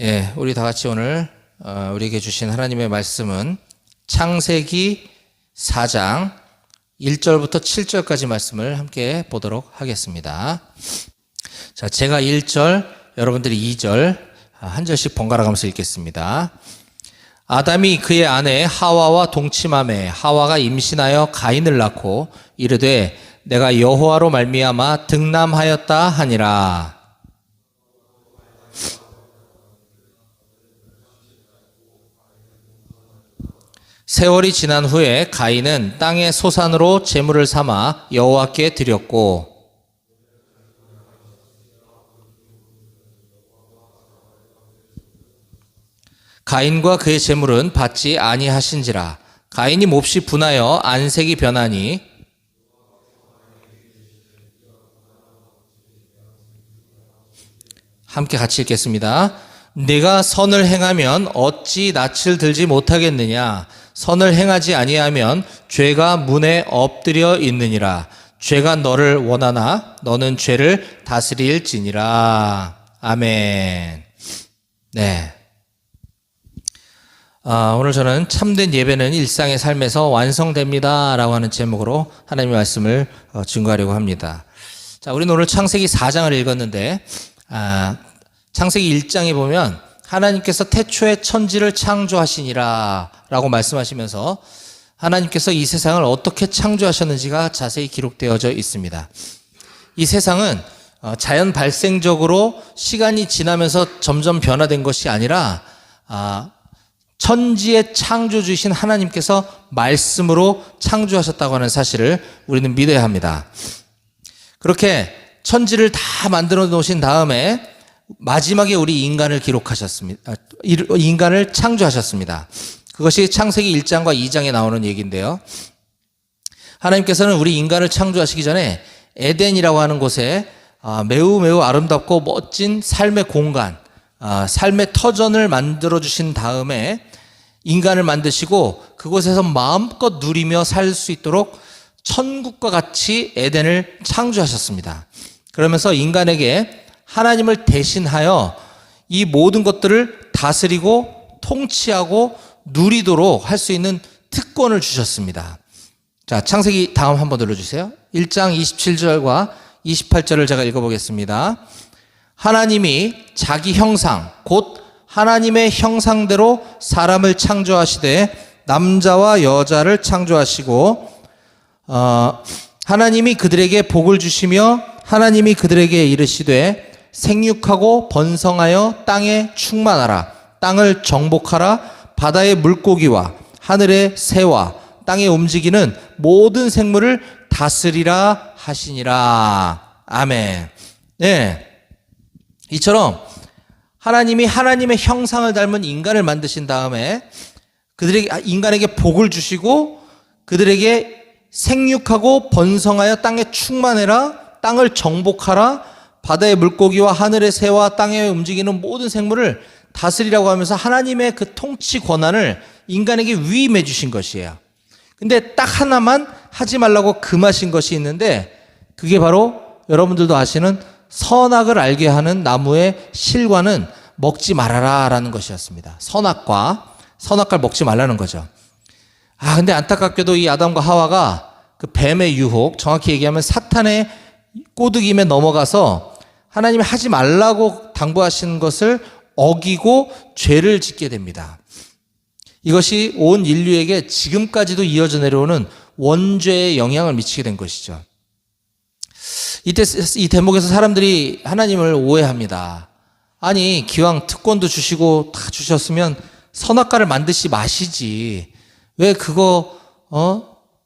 예, 우리 다 같이 오늘 우리에게 주신 하나님의 말씀은 창세기 4장 1절부터 7절까지 말씀을 함께 보도록 하겠습니다. 자, 제가 1절, 여러분들이 2절 한 절씩 번갈아 가면서 읽겠습니다. 아담이 그의 아내 하와와 동침하매 하와가 임신하여 가인을 낳고 이르되 내가 여호와로 말미암아 득남하였다 하니라. 세월이 지난 후에 가인은 땅의 소산으로 제물을 삼아 여호와께 드렸고 가인과 그의 제물은 받지 아니하신지라. 가인이 몹시 분하여 안색이 변하니 함께 같이 읽겠습니다. 내가 선을 행하면 어찌 낯을 들지 못하겠느냐. 선을 행하지 아니하면 죄가 문에 엎드려 있느니라. 죄가 너를 원하나 너는 죄를 다스릴지니라. 아멘. 네. 오늘 저는 참된 예배는 일상의 삶에서 완성됩니다 라고 하는 제목으로 하나님의 말씀을 증거하려고 합니다. 자, 우리는 오늘 창세기 4장을 읽었는데 창세기 1장에 보면 하나님께서 태초에 천지를 창조하시니라 라고 말씀하시면서 하나님께서 이 세상을 어떻게 창조하셨는지가 자세히 기록되어져 있습니다. 이 세상은 자연 발생적으로 시간이 지나면서 점점 변화된 것이 아니라 천지의 창조주이신 하나님께서 말씀으로 창조하셨다고 하는 사실을 우리는 믿어야 합니다. 그렇게 천지를 다 만들어 놓으신 다음에 마지막에 우리 인간을 기록하셨습니다. 인간을 창조하셨습니다. 그것이 창세기 1장과 2장에 나오는 얘기인데요. 하나님께서는 우리 인간을 창조하시기 전에 에덴이라고 하는 곳에 매우 아름답고 멋진 삶의 공간, 삶의 터전을 만들어 주신 다음에 인간을 만드시고 그곳에서 마음껏 누리며 살 수 있도록 천국과 같이 에덴을 창조하셨습니다. 그러면서 인간에게 하나님을 대신하여 이 모든 것들을 다스리고 통치하고 누리도록 할 수 있는 특권을 주셨습니다. 자, 창세기 다음 한번 눌러주세요. 1장 27절과 28절을 제가 읽어보겠습니다. 하나님이 자기 형상 곧 하나님의 형상대로 사람을 창조하시되 남자와 여자를 창조하시고 하나님이 그들에게 복을 주시며 하나님이 그들에게 이르시되 생육하고 번성하여 땅에 충만하라. 땅을 정복하라. 바다의 물고기와 하늘의 새와 땅에 움직이는 모든 생물을 다스리라 하시니라. 아멘. 네. 이처럼 하나님이 하나님의 형상을 닮은 인간을 만드신 다음에 인간에게 복을 주시고 그들에게 생육하고 번성하여 땅에 충만해라. 땅을 정복하라. 바다의 물고기와 하늘의 새와 땅에 움직이는 모든 생물을 다스리라고 하면서 하나님의 그 통치 권한을 인간에게 위임해 주신 것이에요. 근데 딱 하나만 하지 말라고 금하신 것이 있는데 그게 바로 여러분들도 아시는 선악을 알게 하는 나무의 실과는 먹지 말아라 라는 것이었습니다. 선악과를 먹지 말라는 거죠. 근데 안타깝게도 이 아담과 하와가 그 뱀의 유혹, 정확히 얘기하면 사탄의 꼬드김에 넘어가서 하나님이 하지 말라고 당부하신 것을 어기고 죄를 짓게 됩니다. 이것이 온 인류에게 지금까지도 이어져 내려오는 원죄의 영향을 미치게 된 것이죠. 이때 이 대목에서 사람들이 하나님을 오해합니다. 아니 기왕 특권도 주시고 다 주셨으면 선악과를 만드시 마시지 왜 그거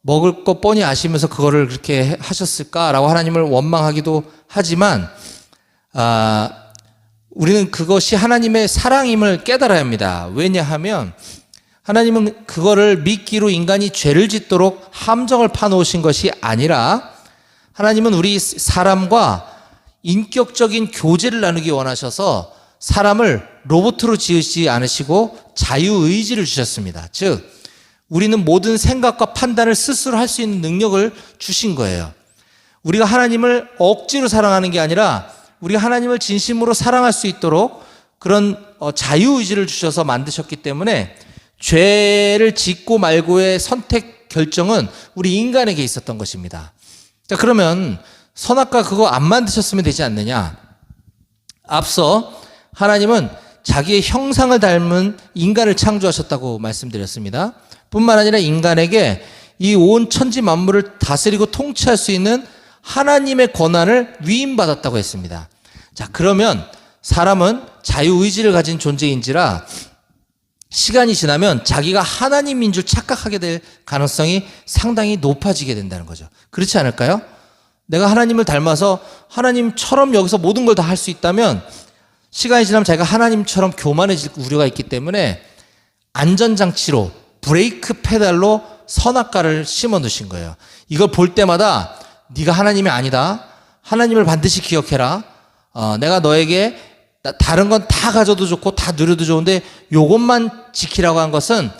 먹을 거 뻔히 아시면서 그거를 그렇게 하셨을까라고 하나님을 원망하기도 하지만 우리는 그것이 하나님의 사랑임을 깨달아야 합니다. 왜냐하면 하나님은 그거를 미끼로 인간이 죄를 짓도록 함정을 파놓으신 것이 아니라 하나님은 우리 사람과 인격적인 교제를 나누기 원하셔서 사람을 로봇으로 지으시지 않으시고 자유의지를 주셨습니다. 즉 우리는 모든 생각과 판단을 스스로 할 수 있는 능력을 주신 거예요. 우리가 하나님을 억지로 사랑하는 게 아니라 우리가 하나님을 진심으로 사랑할 수 있도록 그런 자유의지를 주셔서 만드셨기 때문에 죄를 짓고 말고의 선택 결정은 우리 인간에게 있었던 것입니다. 자, 그러면 선악과 그거 안 만드셨으면 되지 않느냐? 앞서 하나님은 자기의 형상을 닮은 인간을 창조하셨다고 말씀드렸습니다. 뿐만 아니라 인간에게 이 온 천지 만물을 다스리고 통치할 수 있는 하나님의 권한을 위임받았다고 했습니다. 자, 그러면 사람은 자유의지를 가진 존재인지라 시간이 지나면 자기가 하나님인 줄 착각하게 될 가능성이 상당히 높아지게 된다는 거죠. 그렇지 않을까요? 내가 하나님을 닮아서 하나님처럼 여기서 모든 걸 다 할 수 있다면 시간이 지나면 자기가 하나님처럼 교만해질 우려가 있기 때문에 안전장치로 브레이크 페달로 선악과를 심어 놓으신 거예요. 이걸 볼 때마다 네가 하나님이 아니다. 하나님을 반드시 기억해라. 내가 너에게 다른 건 다 가져도 좋고 다 누려도 좋은데 요것만 지키라고 한 것은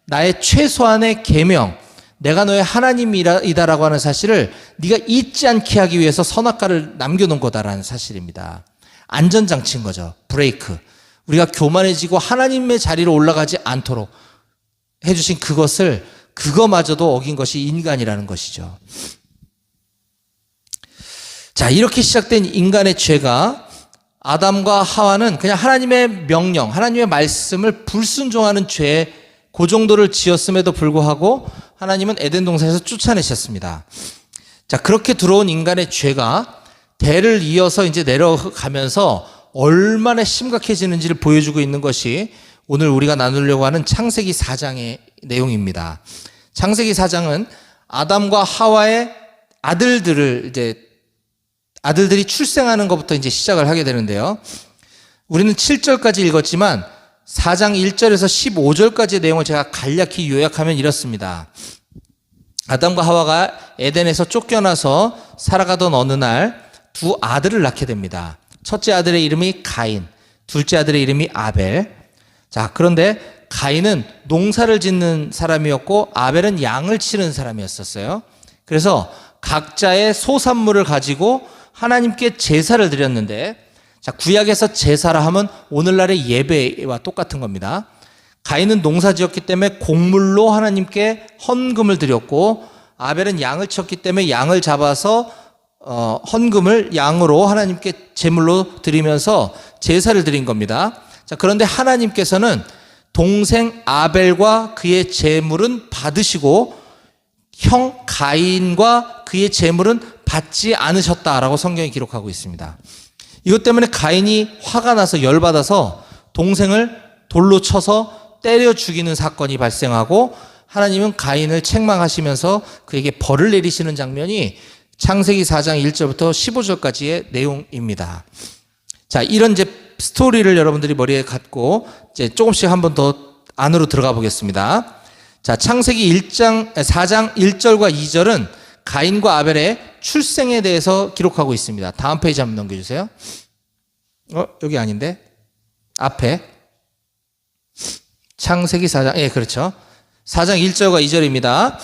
나의 최소한의 계명, 내가 너의 하나님이다라고 하는 사실을 네가 잊지 않게 하기 위해서 선악과를 남겨놓은 거다라는 사실입니다. 안전장치인 거죠. 브레이크. 우리가 교만해지고 하나님의 자리로 올라가지 않도록 해주신 그거마저도 어긴 것이 인간이라는 것이죠. 자, 이렇게 시작된 인간의 죄가 아담과 하와는 그냥 하나님의 명령, 하나님의 말씀을 불순종하는 죄, 그 정도를 지었음에도 불구하고 하나님은 에덴 동산에서 쫓아내셨습니다. 자, 그렇게 들어온 인간의 죄가 대를 이어서 이제 내려가면서 얼마나 심각해지는지를 보여주고 있는 것이 오늘 우리가 나누려고 하는 창세기 4장의 내용입니다. 창세기 4장은 아담과 하와의 아들들이 출생하는 것부터 이제 시작을 하게 되는데요. 우리는 7절까지 읽었지만 4장 1절에서 15절까지의 내용을 제가 간략히 요약하면 이렇습니다. 아담과 하와가 에덴에서 쫓겨나서 살아가던 어느 날 두 아들을 낳게 됩니다. 첫째 아들의 이름이 가인, 둘째 아들의 이름이 아벨. 자, 그런데 가인은 농사를 짓는 사람이었고 아벨은 양을 치는 사람이었었어요. 그래서 각자의 소산물을 가지고 하나님께 제사를 드렸는데, 자, 구약에서 제사라 하면 오늘날의 예배와 똑같은 겁니다. 가인은 농사 지었기 때문에 곡물로 하나님께 헌금을 드렸고, 아벨은 양을 쳤기 때문에 양을 잡아서 헌금을 양으로 하나님께 제물로 드리면서 제사를 드린 겁니다. 자, 그런데 하나님께서는 동생 아벨과 그의 제물은 받으시고 형 가인과 그의 제물은 받지 않으셨다라고 성경이 기록하고 있습니다. 이것 때문에 가인이 화가 나서 열받아서 동생을 돌로 쳐서 때려 죽이는 사건이 발생하고 하나님은 가인을 책망하시면서 그에게 벌을 내리시는 장면이 창세기 4장 1절부터 15절까지의 내용입니다. 자, 이런 이제 스토리를 여러분들이 머리에 갖고 이제 조금씩 한번 더 안으로 들어가 보겠습니다. 자, 창세기 4장 1절과 2절은 가인과 아벨의 출생에 대해서 기록하고 있습니다. 다음 페이지 한번 넘겨주세요. 여기 아닌데? 앞에. 창세기 4장, 예, 그렇죠. 4장 1절과 2절입니다.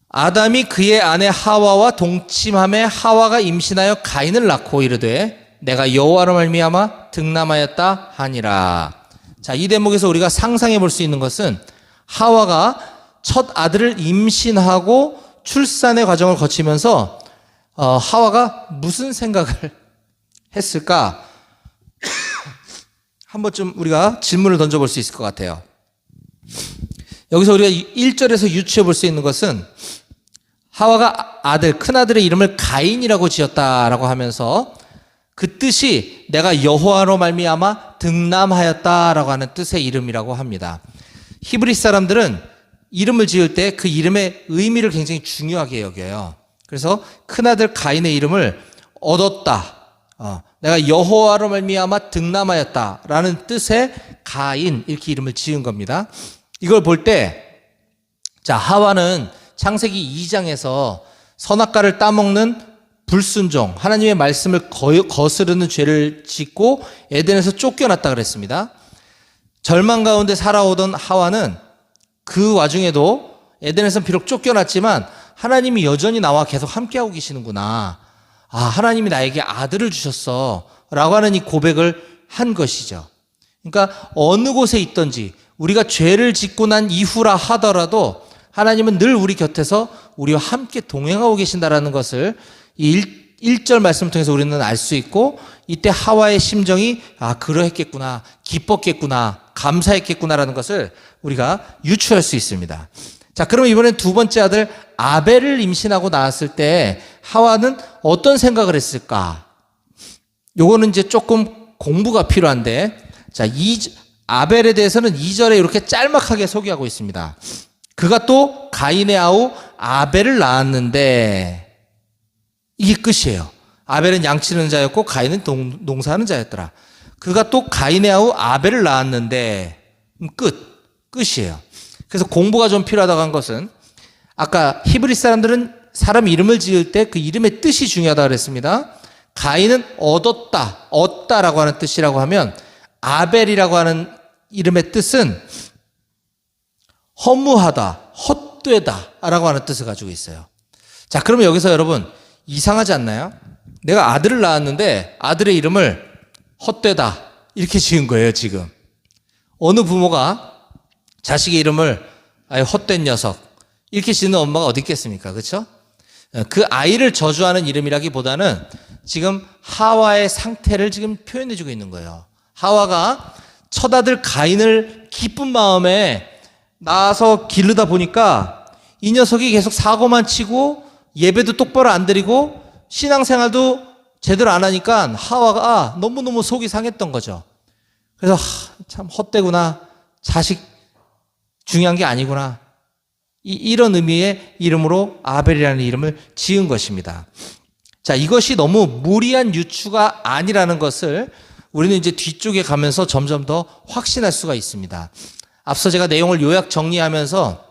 아담이 그의 아내 하와와 동침함에 하와가 임신하여 가인을 낳고 이르되 내가 여호와로 말미암아 득남하였다 하니라. 자, 이 대목에서 우리가 상상해 볼 수 있는 것은 하와가 첫 아들을 임신하고 출산의 과정을 거치면서 하와가 무슨 생각을 했을까? 한 번쯤 우리가 질문을 던져볼 수 있을 것 같아요. 여기서 우리가 1절에서 유추해 볼 수 있는 것은 하와가 큰아들의 이름을 가인이라고 지었다라고 하면서 그 뜻이 내가 여호와로 말미암아 득남하였다라고 하는 뜻의 이름이라고 합니다. 히브리 사람들은 이름을 지을 때 그 이름의 의미를 굉장히 중요하게 여겨요. 그래서 큰아들 가인의 이름을 얻었다. 내가 여호와로 말미암아 득남하였다라는 뜻의 가인 이렇게 이름을 지은 겁니다. 이걸 볼 때 자, 하와는 창세기 2장에서 선악과를 따먹는 불순종, 하나님의 말씀을 거스르는 죄를 짓고 에덴에서 쫓겨났다 그랬습니다. 절망 가운데 살아오던 하와는 그 와중에도 에덴에서는 비록 쫓겨났지만 하나님이 여전히 나와 계속 함께하고 계시는구나. 아, 하나님이 나에게 아들을 주셨어 라고 하는 이 고백을 한 것이죠. 그러니까 어느 곳에 있든지 우리가 죄를 짓고 난 이후라 하더라도 하나님은 늘 우리 곁에서 우리와 함께 동행하고 계신다라는 것을 이 1절 말씀을 통해서 우리는 알 수 있고, 이때 하와의 심정이 그러했겠구나, 기뻤겠구나, 감사했겠구나라는 것을 우리가 유추할 수 있습니다. 자, 그러면 이번엔 두 번째 아들 아벨을 임신하고 낳았을 때 하와는 어떤 생각을 했을까? 요거는 이제 조금 공부가 필요한데, 자, 아벨에 대해서는 2절에 이렇게 짤막하게 소개하고 있습니다. 그가 또 가인의 아우 아벨을 낳았는데, 이게 끝이에요. 아벨은 양치는 자였고 가인은 농사하는 자였더라. 그가 또 가인의 아우 아벨을 낳았는데, 끝이에요. 그래서 공부가 좀 필요하다고 한 것은, 아까 히브리 사람들은 사람 이름을 지을 때 그 이름의 뜻이 중요하다고 그랬습니다. 가인은 얻다라고 하는 뜻이라고 하면, 아벨이라고 하는 이름의 뜻은 허무하다, 헛되다라고 하는 뜻을 가지고 있어요. 자, 그러면 여기서 여러분 이상하지 않나요? 내가 아들을 낳았는데 아들의 이름을 헛되다 이렇게 지은 거예요. 지금 어느 부모가 자식의 이름을 헛된 녀석 이렇게 짓는 엄마가 어디 있겠습니까? 그렇죠? 그 아이를 저주하는 이름이라기보다는 지금 하와의 상태를 지금 표현해주고 있는 거예요. 하와가 첫 아들 가인을 기쁜 마음에 낳아서 기르다 보니까 이 녀석이 계속 사고만 치고 예배도 똑바로 안 드리고 신앙생활도 제대로 안 하니까 하와가 너무너무 속이 상했던 거죠. 그래서 참 헛되구나, 자식 중요한 게 아니구나, 이런 의미의 이름으로 아벨이라는 이름을 지은 것입니다. 자, 이것이 너무 무리한 유추가 아니라는 것을 우리는 이제 뒤쪽에 가면서 점점 더 확신할 수가 있습니다. 앞서 제가 내용을 요약 정리하면서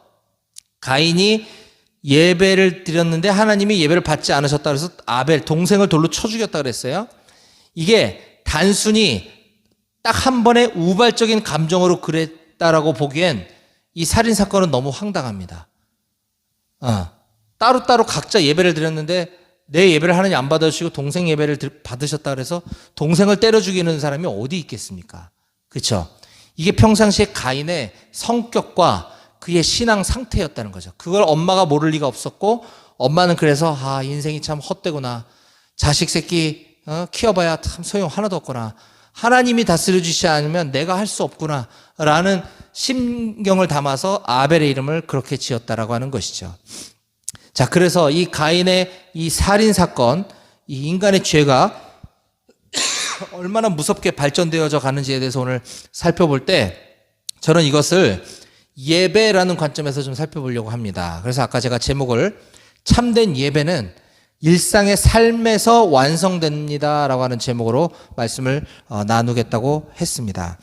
가인이 예배를 드렸는데 하나님이 예배를 받지 않으셨다 그래서 아벨 동생을 돌로 쳐 죽였다 그랬어요. 이게 단순히 딱 한 번의 우발적인 감정으로 그랬다라고 보기엔 이 살인 사건은 너무 황당합니다. 따로따로 각자 예배를 드렸는데 내 예배를 하나님 안 받아주시고 동생 예배를 받으셨다 그래서 동생을 때려 죽이는 사람이 어디 있겠습니까? 그렇죠? 이게 평상시에 가인의 성격과 그의 신앙 상태였다는 거죠. 그걸 엄마가 모를 리가 없었고, 엄마는 그래서 인생이 참 헛되구나, 자식 새끼 키워봐야 참 소용 하나도 없구나, 하나님이 다스려 주시지 않으면 내가 할 수 없구나 라는 심경을 담아서 아벨의 이름을 그렇게 지었다라고 하는 것이죠. 자, 그래서 이 가인의 이 살인 사건, 이 인간의 죄가 얼마나 무섭게 발전되어져 가는지에 대해서 오늘 살펴볼 때 저는 이것을 예배라는 관점에서 좀 살펴보려고 합니다. 그래서 아까 제가 제목을 참된 예배는 일상의 삶에서 완성됩니다라고 하는 제목으로 말씀을 나누겠다고 했습니다.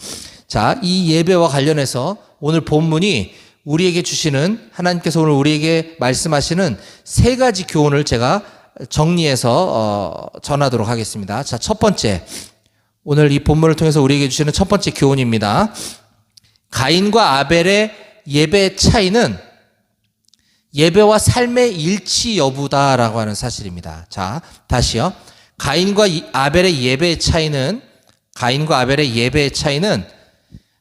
자, 이 예배와 관련해서 오늘 본문이 우리에게 주시는, 하나님께서 오늘 우리에게 말씀하시는 세 가지 교훈을 제가 정리해서 전하도록 하겠습니다. 자, 첫 번째, 오늘 이 본문을 통해서 우리에게 주시는 첫 번째 교훈입니다. 가인과 아벨의 예배의 차이는 예배와 삶의 일치 여부다라고 하는 사실입니다. 자, 다시요. 가인과 아벨의 예배의 차이는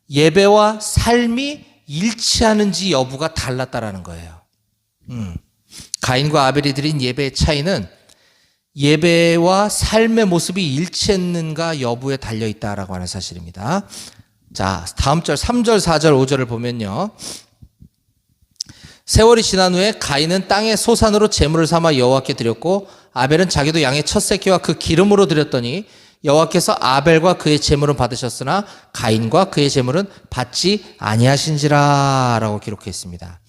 예배와 삶이 일치하는지 여부가 달랐다라는 거예요. 가인과 아벨이 드린 예배의 차이는 예배와 삶의 모습이 일치했는가 여부에 달려있다라고 하는 사실입니다. 자, 다음 절 3절, 4절, 5절을 보면요. 세월이 지난 후에 가인은 땅의 소산으로 제물을 삼아 여호와께 드렸고 아벨은 자기도 양의 첫 새끼와 그 기름으로 드렸더니 여호와께서 아벨과 그의 제물은 받으셨으나 가인과 그의 제물은 받지 아니하신지라 라고 기록했습니다.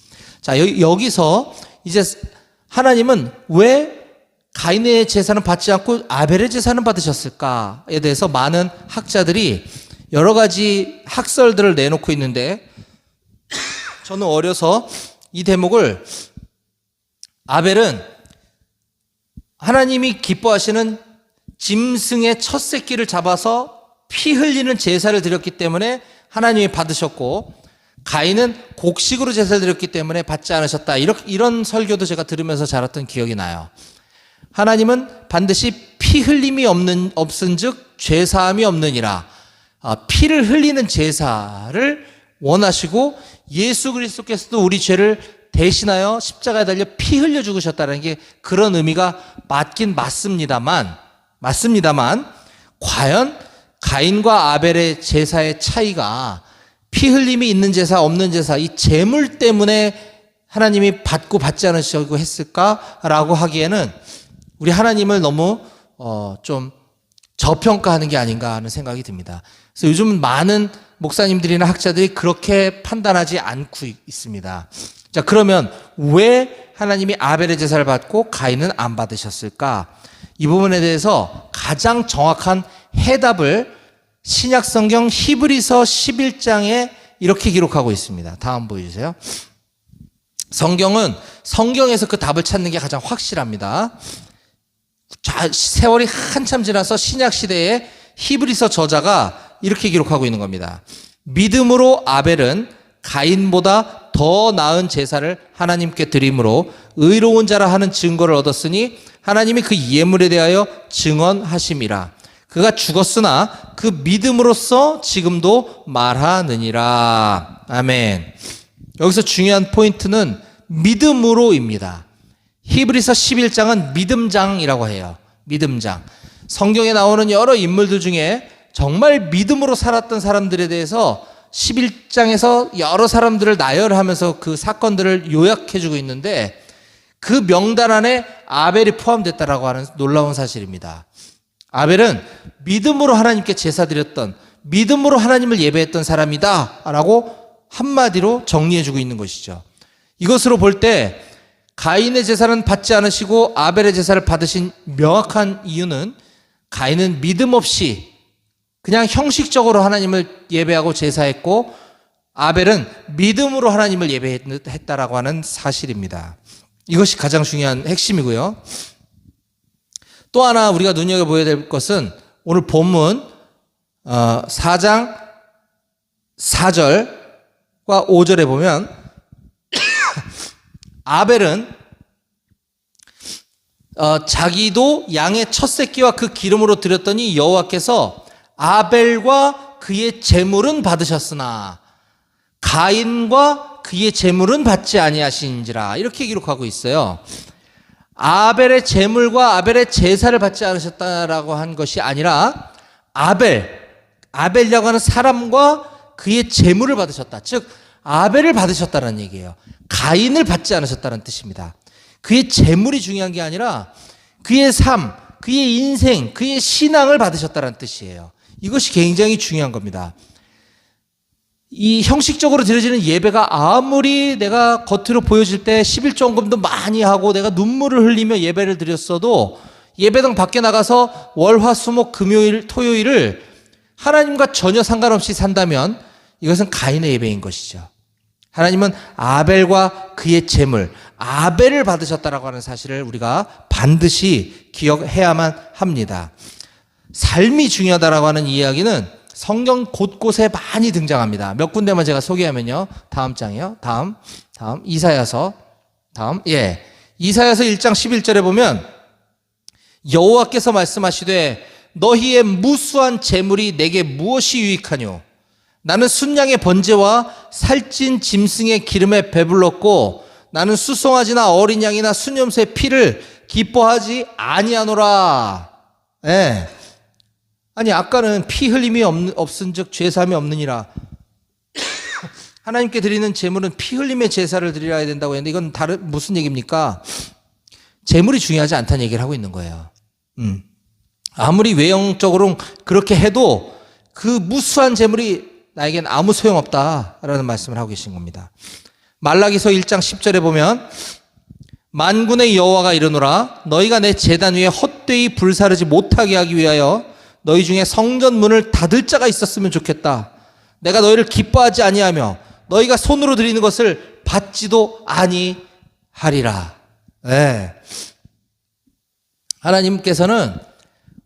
자, 여기서 이제 하나님은 왜 가인의 제사는 받지 않고 아벨의 제사는 받으셨을까에 대해서 많은 학자들이 여러 가지 학설들을 내놓고 있는데, 저는 어려서 이 대목을 아벨은 하나님이 기뻐하시는 짐승의 첫 새끼를 잡아서 피 흘리는 제사를 드렸기 때문에 하나님이 받으셨고, 가인은 곡식으로 제사를 드렸기 때문에 받지 않으셨다, 이런 설교도 제가 들으면서 자랐던 기억이 나요. 하나님은 반드시 피 흘림이 없은즉 죄사함이 없느니라, 피를 흘리는 제사를 원하시고 예수 그리스도께서도 우리 죄를 대신하여 십자가에 달려 피 흘려 죽으셨다는 게 그런 의미가 맞긴 맞습니다만 과연 가인과 아벨의 제사의 차이가 피 흘림이 있는 제사 없는 제사 이 제물 때문에 하나님이 받고 받지 않으시고 했을까라고 하기에는 우리 하나님을 너무 좀 저평가하는 게 아닌가 하는 생각이 듭니다. 그래서 요즘 많은 목사님들이나 학자들이 그렇게 판단하지 않고 있습니다. 자, 그러면 왜 하나님이 아벨의 제사를 받고 가인은 안 받으셨을까? 이 부분에 대해서 가장 정확한 해답을 신약 성경 히브리서 11장에 이렇게 기록하고 있습니다. 다음 보여주세요. 성경은 성경에서 그 답을 찾는 게 가장 확실합니다. 세월이 한참 지나서 신약 시대에 히브리서 저자가 이렇게 기록하고 있는 겁니다. 믿음으로 아벨은 가인보다 더 나은 제사를 하나님께 드림으로 의로운 자라 하는 증거를 얻었으니 하나님이 그 예물에 대하여 증언하심이라. 그가 죽었으나 그 믿음으로써 지금도 말하느니라. 아멘. 여기서 중요한 포인트는 믿음으로입니다. 히브리서 11장은 믿음장이라고 해요. 믿음장. 성경에 나오는 여러 인물들 중에 정말 믿음으로 살았던 사람들에 대해서 11장에서 여러 사람들을 나열하면서 그 사건들을 요약해주고 있는데 그 명단 안에 아벨이 포함됐다라고 하는 놀라운 사실입니다. 아벨은 믿음으로 하나님께 제사 드렸던, 믿음으로 하나님을 예배했던 사람이다 라고 한마디로 정리해주고 있는 것이죠. 이것으로 볼 때 가인의 제사는 받지 않으시고 아벨의 제사를 받으신 명확한 이유는 가인은 믿음 없이 그냥 형식적으로 하나님을 예배하고 제사했고 아벨은 믿음으로 하나님을 예배했다라고 하는 사실입니다. 이것이 가장 중요한 핵심이고요. 또 하나 우리가 눈여겨보아야 될 것은 오늘 본문 4장 4절과 5절에 보면 아벨은 자기도 양의 첫 새끼와 그 기름으로 드렸더니 여호와께서 아벨과 그의 제물은 받으셨으나 가인과 그의 제물은 받지 아니하시니라 이렇게 기록하고 있어요. 아벨의 제물과 아벨의 제사를 받지 않으셨다라고 한 것이 아니라 아벨이라고 하는 사람과 그의 제물을 받으셨다. 즉 아벨을 받으셨다는 얘기예요. 가인을 받지 않으셨다는 뜻입니다. 그의 제물이 중요한 게 아니라 그의 삶, 그의 인생, 그의 신앙을 받으셨다는 뜻이에요. 이것이 굉장히 중요한 겁니다. 이 형식적으로 드려지는 예배가 아무리 내가 겉으로 보여질 때 11조헌금도 많이 하고 내가 눈물을 흘리며 예배를 드렸어도 예배당 밖에 나가서 월, 화, 수, 목, 금요일, 토요일을 하나님과 전혀 상관없이 산다면 이것은 가인의 예배인 것이죠. 하나님은 아벨과 그의 제물, 아벨을 받으셨다라고 하는 사실을 우리가 반드시 기억해야만 합니다. 삶이 중요하다라고 하는 이야기는 성경 곳곳에 많이 등장합니다. 몇 군데만 제가 소개하면요. 다음 장이요. 다음. 이사야서. 이사야서 1장 11절에 보면 여호와께서 말씀하시되 너희의 무수한 재물이 내게 무엇이 유익하뇨? 나는 순양의 번제와 살찐 짐승의 기름에 배불렀고 나는 수송아지나 어린 양이나 수염새의 피를 기뻐하지 아니하노라. 아니 아까는 피 흘림이 없은즉 죄사함이 없느니라. 하나님께 드리는 제물은 피 흘림의 제사를 드리라야 된다고 했는데 이건 무슨 얘기입니까? 제물이 중요하지 않다는 얘기를 하고 있는 거예요. 아무리 외형적으로 그렇게 해도 그 무수한 제물이 나에겐 아무 소용없다라는 말씀을 하고 계신 겁니다. 말라기서 1장 10절에 보면 만군의 여호와가 이르노라 너희가 내 제단 위에 헛되이 불사르지 못하게 하기 위하여 너희 중에 성전 문을 닫을 자가 있었으면 좋겠다. 내가 너희를 기뻐하지 아니하며 너희가 손으로 드리는 것을 받지도 아니하리라. 하나님께서는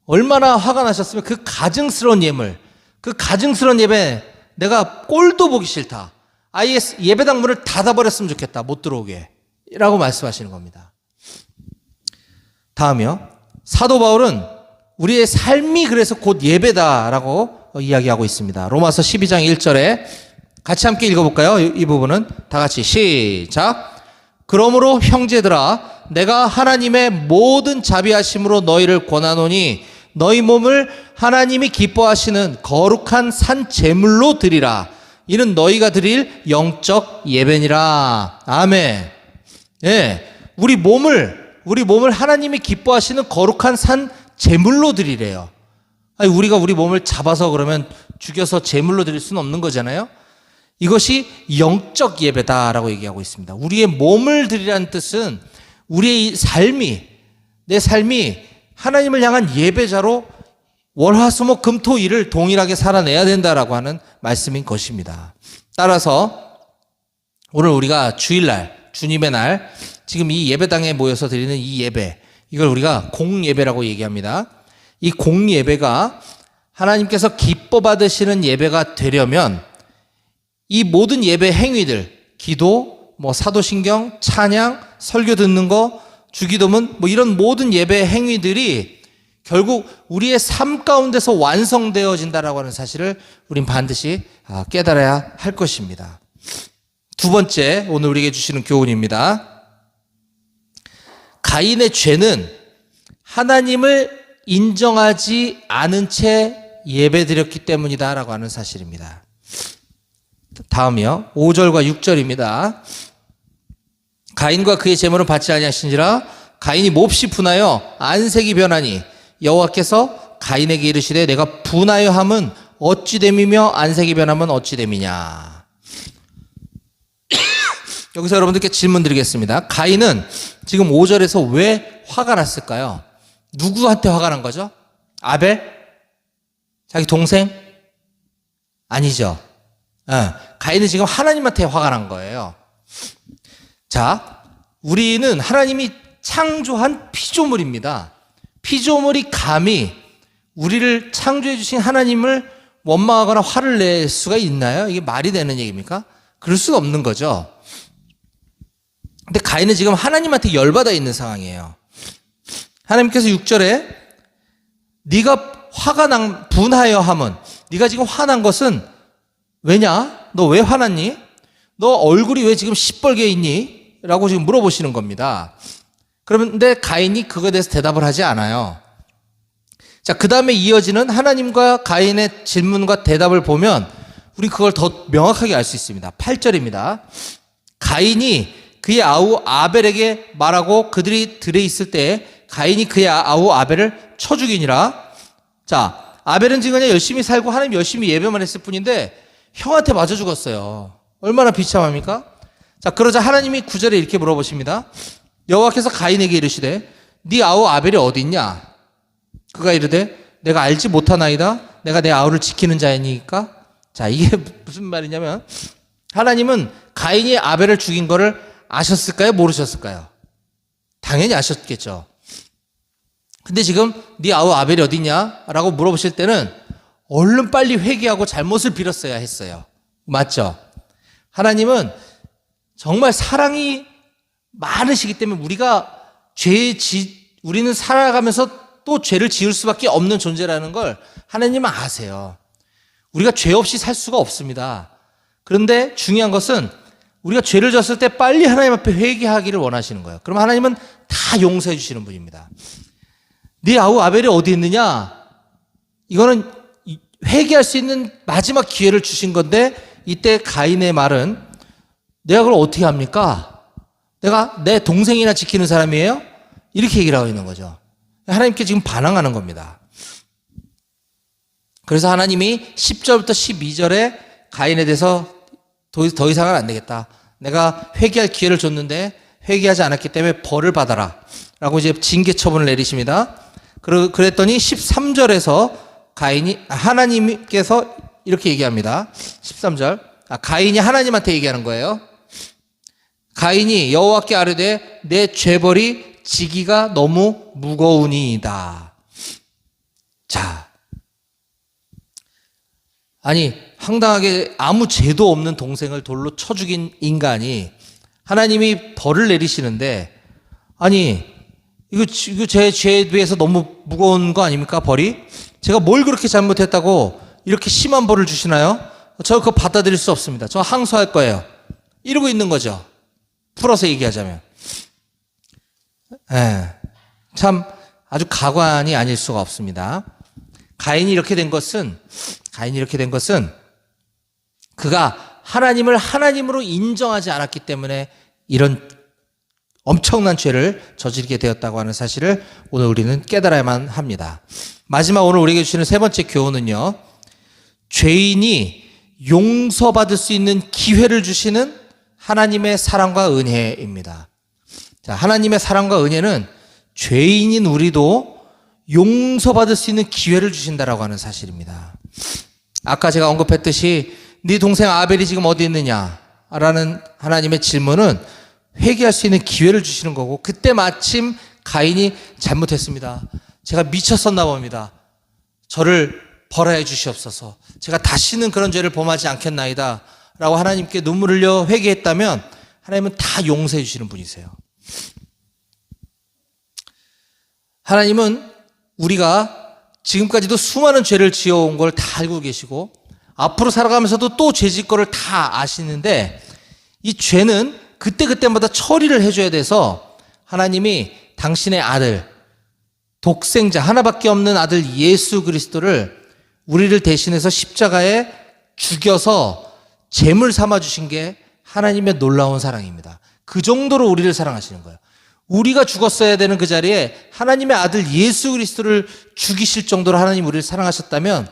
얼마나 화가 나셨으면 그 가증스러운 예물, 그 가증스러운 예배 내가 꼴도 보기 싫다. 아예 예배당 문을 닫아버렸으면 좋겠다. 못 들어오게 라고 말씀하시는 겁니다. 다음이요. 사도 바울은 우리의 삶이 그래서 곧 예배다라고 이야기하고 있습니다. 로마서 12장 1절에 같이 함께 읽어볼까요? 이 부분은 다 같이 시작. 그러므로 형제들아 내가 하나님의 모든 자비하심으로 너희를 권하노니 너희 몸을 하나님이 기뻐하시는 거룩한 산 제물로 드리라. 이는 너희가 드릴 영적 예배니라. 아멘. 예, 우리 몸을 하나님이 기뻐하시는 거룩한 산 제물로 드리래요. 아니, 우리가 우리 몸을 잡아서 그러면 죽여서 제물로 드릴 수는 없는 거잖아요. 이것이 영적 예배다라고 얘기하고 있습니다. 우리의 몸을 드리라는 뜻은 우리의 내 삶이 하나님을 향한 예배자로 월화수목 금토일을 동일하게 살아내야 된다라고 하는 말씀인 것입니다. 따라서 오늘 우리가 주일날, 주님의 날, 지금 이 예배당에 모여서 드리는 이 예배, 이걸 우리가 공예배라고 얘기합니다. 이 공예배가 하나님께서 기뻐 받으시는 예배가 되려면 이 모든 예배 행위들, 기도, 사도신경, 찬양, 설교 듣는 거, 주기도문, 이런 모든 예배 행위들이 결국 우리의 삶 가운데서 완성되어진다라고 하는 사실을 우린 반드시 깨달아야 할 것입니다. 두 번째, 오늘 우리에게 주시는 교훈입니다. 가인의 죄는 하나님을 인정하지 않은 채 예배드렸기 때문이다라고 하는 사실입니다. 다음이요. 5절과 6절입니다. 가인과 그의 제물은 받지 아니하신지라 가인이 몹시 분하여 안색이 변하니 여호와께서 가인에게 이르시되 내가 분하여 함은 어찌 됨이며 안색이 변하면 어찌 됨이냐. 여기서 여러분들께 질문 드리겠습니다. 가인은 지금 5절에서 왜 화가 났을까요? 누구한테 화가 난 거죠? 아벨? 자기 동생? 아니죠. 가인은 지금 하나님한테 화가 난 거예요. 자, 우리는 하나님이 창조한 피조물입니다. 피조물이 감히 우리를 창조해 주신 하나님을 원망하거나 화를 낼 수가 있나요? 이게 말이 되는 얘기입니까? 그럴 수가 없는 거죠. 근데 가인은 지금 하나님한테 열받아 있는 상황이에요. 하나님께서 6절에 네가 분하여 함은, 네가 지금 화난 것은 왜냐? 너 왜 화났니? 너 얼굴이 왜 지금 시뻘게 있니? 라고 지금 물어보시는 겁니다. 그런데 가인이 그거에 대해서 대답을 하지 않아요. 자, 그 다음에 이어지는 하나님과 가인의 질문과 대답을 보면 우리 그걸 더 명확하게 알 수 있습니다. 8절입니다. 가인이 그의 아우 아벨에게 말하고 그들이 들에 있을 때 가인이 그의 아우 아벨을 쳐 죽이니라. 자, 아벨은 지금 그냥 열심히 살고 하나님 열심히 예배만 했을 뿐인데 형한테 맞아 죽었어요. 얼마나 비참합니까? 자, 그러자 하나님이 9절에 이렇게 물어보십니다. 여호와께서 가인에게 이르시되 네 아우 아벨이 어디 있냐? 그가 이르되 내가 알지 못하나이다. 내가 내 아우를 지키는 자이니까. 자, 이게 무슨 말이냐면 하나님은 가인이 아벨을 죽인 거를 아셨을까요? 모르셨을까요? 당연히 아셨겠죠. 근데 지금 네 아우 아벨이 어디냐? 라고 물어보실 때는 얼른 빨리 회개하고 잘못을 빌었어야 했어요. 맞죠? 하나님은 정말 사랑이 많으시기 때문에 우리는 살아가면서 또 죄를 지을 수밖에 없는 존재라는 걸 하나님은 아세요. 우리가 죄 없이 살 수가 없습니다. 그런데 중요한 것은 우리가 죄를 졌을 때 빨리 하나님 앞에 회개하기를 원하시는 거예요. 그럼 하나님은 다 용서해 주시는 분입니다. 네 아우 아벨이 어디 있느냐? 이거는 회개할 수 있는 마지막 기회를 주신 건데 이때 가인의 말은 내가 그걸 어떻게 합니까? 내가 내 동생이나 지키는 사람이에요? 이렇게 얘기를 하고 있는 거죠. 하나님께 지금 반항하는 겁니다. 그래서 하나님이 10절부터 12절에 가인에 대해서 더 이상은 안 되겠다. 내가 회개할 기회를 줬는데 회개하지 않았기 때문에 벌을 받아라. 라고 이제 징계 처분을 내리십니다. 그랬더니 13절에서 하나님께서 이렇게 얘기합니다. 13절. 가인이 하나님한테 얘기하는 거예요. 가인이 여호와께 아뢰되 내 죄벌이 지기가 너무 무거우니이다. 자, 아니 황당하게 아무 죄도 없는 동생을 돌로 쳐 죽인 인간이 하나님이 벌을 내리시는데, 아니 이거 제 죄에 비해서 너무 무거운 거 아닙니까? 벌이? 제가 뭘 그렇게 잘못했다고 이렇게 심한 벌을 주시나요? 저 그거 받아들일 수 없습니다. 저 항소할 거예요. 이러고 있는 거죠. 풀어서 얘기하자면. 참 아주 가관이 아닐 수가 없습니다. 가인이 이렇게 된 것은 그가 하나님을 하나님으로 인정하지 않았기 때문에 이런 엄청난 죄를 저지르게 되었다고 하는 사실을 오늘 우리는 깨달아야만 합니다. 마지막 오늘 우리에게 주시는 세 번째 교훈은요, 죄인이 용서받을 수 있는 기회를 주시는 하나님의 사랑과 은혜입니다. 자, 하나님의 사랑과 은혜는 죄인인 우리도 용서받을 수 있는 기회를 주신다라고 하는 사실입니다. 아까 제가 언급했듯이 네 동생 아벨이 지금 어디 있느냐 라는 하나님의 질문은 회개할 수 있는 기회를 주시는 거고, 그때 마침 가인이 잘못했습니다. 제가 미쳤었나 봅니다. 저를 벌하여 주시옵소서. 제가 다시는 그런 죄를 범하지 않겠나이다 라고 하나님께 눈물 흘려 회개했다면 하나님은 다 용서해 주시는 분이세요. 하나님은 우리가 지금까지도 수많은 죄를 지어온 걸 다 알고 계시고 앞으로 살아가면서도 또 죄 짓 거를 다 아시는데, 이 죄는 그때그때마다 처리를 해줘야 돼서 하나님이 당신의 아들, 독생자 하나밖에 없는 아들 예수 그리스도를 우리를 대신해서 십자가에 죽여서 제물 삼아 주신 게 하나님의 놀라운 사랑입니다. 그 정도로 우리를 사랑하시는 거예요. 우리가 죽었어야 되는 그 자리에 하나님의 아들 예수 그리스도를 죽이실 정도로 하나님 우리를 사랑하셨다면,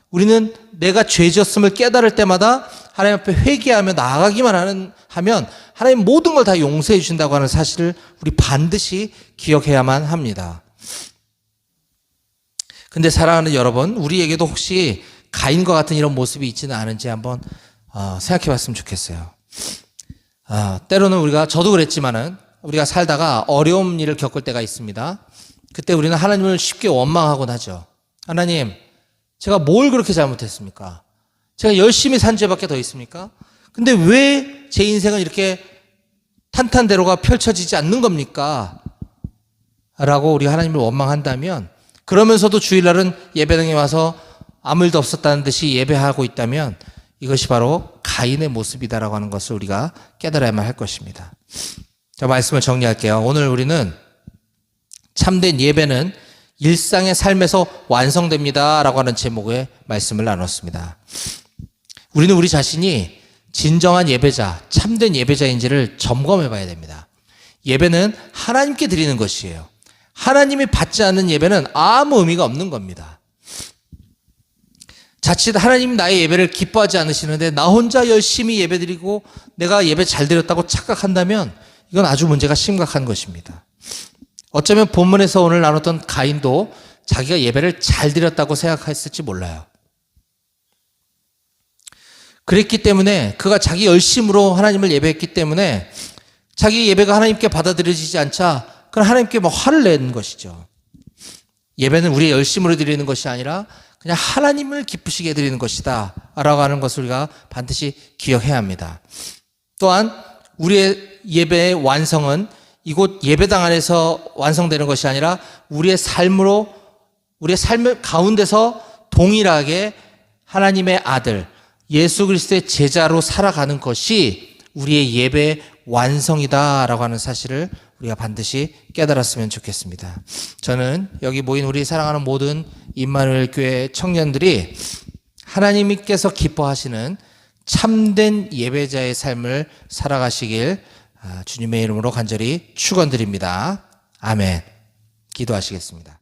우리는 내가 죄 지었음을 깨달을 때마다 하나님 앞에 회개하며 나아가기만 하면 하나님 모든 걸 다 용서해 주신다고 하는 사실을 우리 반드시 기억해야만 합니다. 근데 사랑하는 여러분, 우리에게도 혹시 가인과 같은 이런 모습이 있지는 않은지 한번 생각해 봤으면 좋겠어요. 때로는 저도 그랬지만은 우리가 살다가 어려운 일을 겪을 때가 있습니다. 그때 우리는 하나님을 쉽게 원망하곤 하죠. 하나님, 제가 뭘 그렇게 잘못했습니까? 제가 열심히 산 죄밖에 더 있습니까? 근데 왜 제 인생은 이렇게 탄탄대로가 펼쳐지지 않는 겁니까? 라고 우리 하나님을 원망한다면, 그러면서도 주일날은 예배당에 와서 아무 일도 없었다는 듯이 예배하고 있다면 이것이 바로 가인의 모습이다라고 하는 것을 우리가 깨달아야만 할 것입니다. 자, 말씀을 정리할게요. 오늘 우리는 참된 예배는 일상의 삶에서 완성됩니다 라고 하는 제목의 말씀을 나눴습니다. 우리는 우리 자신이 진정한 예배자, 참된 예배자인지를 점검해 봐야 됩니다. 예배는 하나님께 드리는 것이에요. 하나님이 받지 않는 예배는 아무 의미가 없는 겁니다. 자칫 하나님 나의 예배를 기뻐하지 않으시는데 나 혼자 열심히 예배드리고 내가 예배 잘 드렸다고 착각한다면 이건 아주 문제가 심각한 것입니다. 어쩌면 본문에서 오늘 나눴던 가인도 자기가 예배를 잘 드렸다고 생각했을지 몰라요. 그랬기 때문에 그가 자기 열심으로 하나님을 예배했기 때문에 자기 예배가 하나님께 받아들여지지 않자 그럼 하나님께 화를 낸 것이죠. 예배는 우리의 열심으로 드리는 것이 아니라 그냥 하나님을 기쁘시게 드리는 것이다 라고 하는 것을 우리가 반드시 기억해야 합니다. 또한 우리의 예배의 완성은 이곳 예배당 안에서 완성되는 것이 아니라 우리의 삶 가운데서 동일하게 하나님의 아들 예수 그리스도의 제자로 살아가는 것이 우리의 예배의 완성이다라고 하는 사실을 우리가 반드시 깨달았으면 좋겠습니다. 저는 여기 모인 우리 사랑하는 모든 임마누엘 교회 청년들이 하나님께서 기뻐하시는 참된 예배자의 삶을 살아가시길 주님의 이름으로 간절히 축원드립니다. 아멘. 기도하시겠습니다.